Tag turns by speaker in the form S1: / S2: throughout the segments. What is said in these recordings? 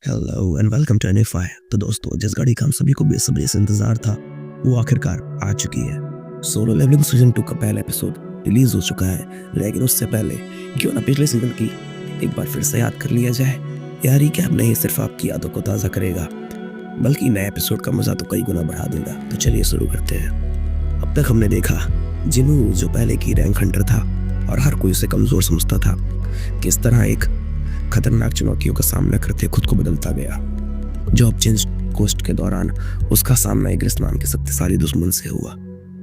S1: Hello and welcome to NFI. तो दोस्तों, जिस गाड़ी का हम सभी को बेसब्री से इंतजार था वो आखिरकार आ चुकी है। सोलो लेवलिंग सीजन 2 का पहला एपिसोड रिलीज हो चुका है, लेकिन उससे पहले क्यों ना पिछले सीजन की एक बार फिर से याद कर लिया जाए। यार ये कैब नहीं सिर्फ आपकी यादों को ताज़ा करेगा, बल्कि नए एपिसोड का मजा तो कई गुना बढ़ा देगा। तो चलिए शुरू करते हैं। अब तक हमने देखा जिनू, जो पहले की रैंक हंटर था और हर कोई उसे कमजोर समझता था, किस तरह एक खतरनाक चुनौतियों का सामना करते खुद को बदलता गया। जॉब चेंज कोस्ट के दौरान उसका सामना इग्रिस नाम के शक्तिशाली दुश्मन से हुआ।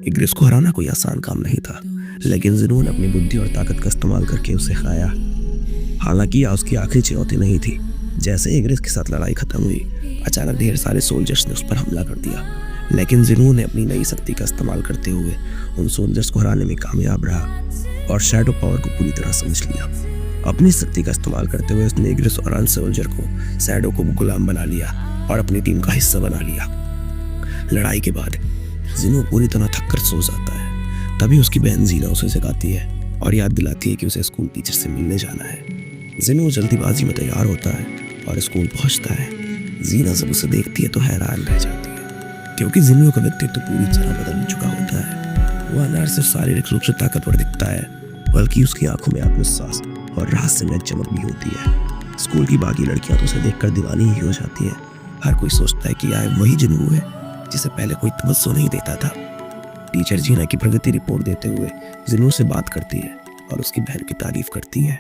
S1: इग्रिस को हराना कोई आसान काम नहीं था, लेकिन जिनू ने अपनी बुद्धि और ताकत का इस्तेमाल करके उसे हराया। हालांकि यह उसकी आखिरी चुनौती नहीं थी। जैसे इग्रिस के साथ लड़ाई खत्म हुई, अचानक ढेर सारे सोल्जर्स ने उस पर हमला कर दिया, लेकिन जिनू ने अपनी नई शक्ति का इस्तेमाल करते हुए उन सोल्जर्स को हराने में कामयाब रहा और शैडो पावर को पूरी तरह समझ लिया। अपनी शक्ति का इस्तेमाल करते हुए उसने इग्रिस और अन्य सोल्जर को शैडो को गुलाम बना लिया और अपनी टीम का हिस्सा बना लिया। लड़ाई के बाद जिनू पूरी तरह थककर सो जाता है। तभी उसकी बहन जीना उसे जगाती है और याद दिलाती है कि उसे स्कूल टीचर से मिलने जाना है। जिनू जल्दीबाजी में तैयार होता है और स्कूल पहुंचता है। जीना जब उसे देखती है तो हैरान रह जाती है, क्योंकि जिनू का व्यक्तित्व पूरी तरह बदल चुका होता है। वह न सिर्फ शारीरिक रूप से ताकतवर दिखता है, बल्कि उसकी आंखों में आत्मविश्वास और रहस्यमय चमक भी होती है। स्कूल की बाकी लड़कियां तो उसे देखकर दीवानी ही हो जाती है। हर कोई सोचता है कि यह वही जिनू है जिसे पहले कोई तवज्जो नहीं देता था। टीचर जीना की प्रगति रिपोर्ट देते हुए जिनू से बात करती है और उसकी बहन की तारीफ करती है।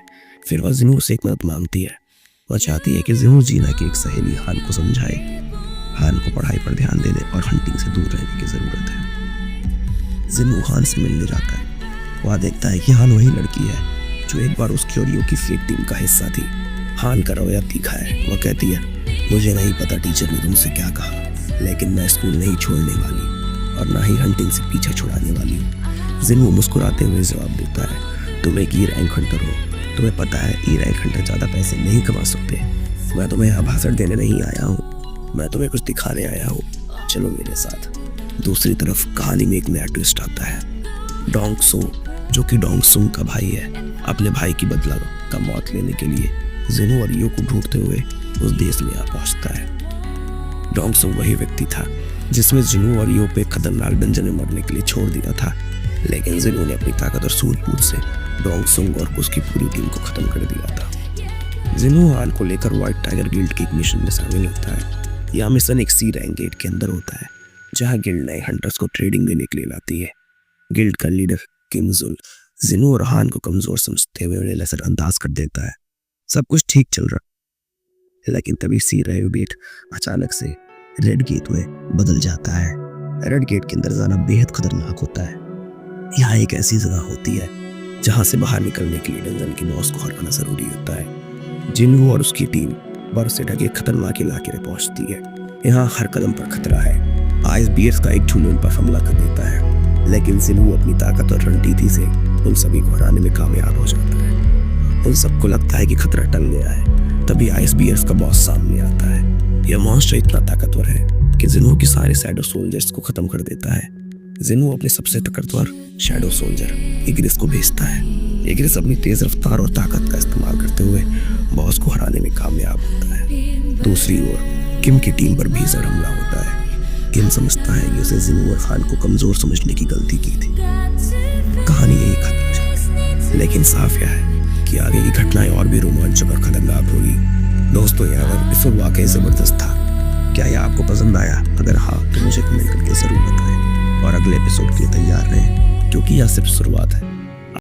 S1: फिर वह जिनू से एक मदद मांगती है। वह चाहती है कि जिनू जीना की एक सहेली हान को समझाए। हान को पढ़ाई पर ध्यान देने और हंटिंग से दूर रहने की जरूरत है। जिनू हान से मिलने जाता है। वह देखता है कि हान वही लड़की है जो एक बार उसकी और यू की फेक टीम का हिस्सा थी। हान का रवैया तीखा है। वह कहती है, मुझे नहीं पता टीचर ने तुमसे क्या कहा, लेकिन मैं स्कूल नहीं छोड़ने वाली और ना ही हंटिंग से पीछा छुड़ाने वाली हूँ। जिनू मुस्कुराते हुए जवाब देता है, तुम एक ई रैंक हंटर हो। तुम्हें पता है ई रैंक हंटर ज़्यादा पैसे नहीं कमा सकते। मैं तुम्हें यहाँ भाषण देने नहीं आया हूँ, मैं तुम्हें कुछ दिखाने आया हूँ। चलो मेरे साथ। दूसरी तरफ कहानी में एक नया ट्विस्ट आता है। डोंग सो, जो कि डोंग सुंग का भाई है, अपने भाई की बदला का मौत लेने के लिए जिनू और यू को ढूंढते हुए उस देश में आ पहुंचता है। डोंग सुंग वही व्यक्ति था जिसमें जिनू और यू पे खतरनाक डंजन में मरने के लिए छोड़ दिया था, लेकिन जिनू ने अपनी ताकत और सूझबूझ से डोंग सुंग और उसकी पूरी टीम को खत्म कर दिया था। जिनू हान को लेकर व्हाइट टाइगर गिल्ड के एक मिशन में शामिल होता है। यह मिशन एक सी रैंक गेट के अंदर होता है, जहाँ गिल्ड नए हंटर्स को ट्रेडिंग देने के लिए लाती है। गिल्ड का लीडर किम जुल जिनू और हान को कमजोर समझते हुए उन्हें नजरअंदाज कर देता है। सब कुछ ठीक चल रहा, लेकिन तभी सी रैंक गेट अचानक से रेड गेट में बदल जाता है। रेड गेट के अंदर जाना बेहद खतरनाक होता है। यहाँ एक ऐसी जगह होती है जहाँ से बाहर निकलने के लिए डंजन की बॉस को हराना जरूरी होता है। जिनू और उसकी टीम बर्फ से ढके खतरनाक इलाके में पहुंचती है। यहाँ हर कदम पर खतरा है। आइस बियर्स का एक झुंड उन पर हमला कर देता है, लेकिन जिनू अपनी ताकत और रणनीति से उन सभी को हराने में कामयाब हो जाता है। उन सबको लगता है कि खतरा टल गया है। तभी आइस बियर्स का बॉस सामने आता है। यह मॉन्स्टर इतना ताकतवर है कि जिनू के सारे शैडो सोल्जर्स को खत्म कर देता है। जिनू अपने सबसे ताकतवर शैडो सोल्जर इग्रिस को भेजता है। इग्रिस अपनी तेज रफ्तार और ताकत का इस्तेमाल करते हुए बॉस को हराने में कामयाब होता है। दूसरी ओर किम की टीम पर भीषण हमला होता है। किम समझता है कि उसे जिनू और हान को कमजोर समझने की गलती की थी। कहानी यही खत्म हो जाती है, लेकिन साफ यह है कि आगे की घटनाएं और भी रोमांचक और खतरनाक होगी। दोस्तों, यह एपिसोड वाकई जबरदस्त था। क्या यह आपको पसंद आया? अगर हाँ तो मुझे कमेंट करके जरूर बताएं और अगले एपिसोड के लिए तैयार रहें, क्योंकि यह सिर्फ शुरुआत है।